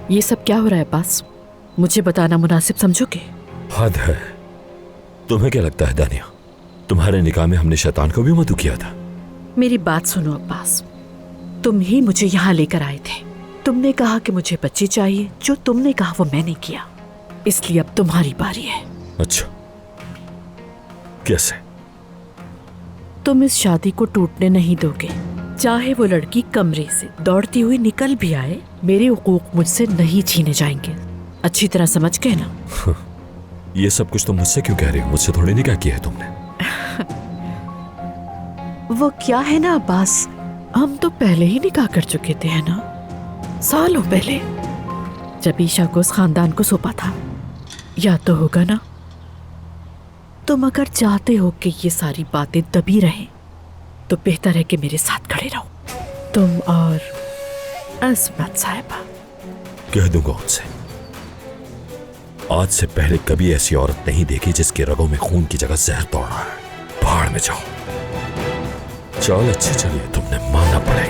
یہ سب کیا ہو رہا ہے عباس؟ مجھے بتانا مناسب سمجھو گے؟ حد ہے. تمہیں کیا لگتا ہے دانیہ، تمہارے نکاح میں ہم نے شیطان کو بھی مدعو کیا تھا؟ میری بات سنو عباس، تم ہی مجھے یہاں لے کر آئے تھے. تم نے کہا کہ مجھے بچی چاہیے، جو تم نے کہا وہ میں نے کیا، اس لیے اب تمہاری باری ہے. اچھا، کیسے؟ تم اس شادی کو ٹوٹنے نہیں دو گے. چاہے وہ لڑکی کمرے سے دوڑتی ہوئی نکل بھی آئے، میرے حقوق مجھ سے نہیں چھینے جائیں گے. اچھی طرح سمجھ گئے نا؟ یہ سب کچھ تم مجھ سے کیوں کہہ رہے ہو؟ مجھ سے تھوڑی نکاح کیا ہے تم نے. وہ کیا ہے نا عباس، ہم تو پہلے ہی نکاح کر چکے تھے ہے نا، سالوں پہلے، جب عیشا کو اس خاندان کو سونپا تھا. یاد تو ہوگا نا؟ تم اگر چاہتے ہو کہ یہ ساری باتیں دبی رہیں تو بہتر ہے کہ میرے ساتھ کھڑے رہو، تم اور عصمت صاحبہ. کہہ دوں گا ان سے، آج سے پہلے کبھی ایسی عورت نہیں دیکھی جس کے رگوں میں خون کی جگہ زہر دوڑ رہا ہے. پہاڑ میں جاؤ. چال اچھی چلی، تم نے ماننا پڑے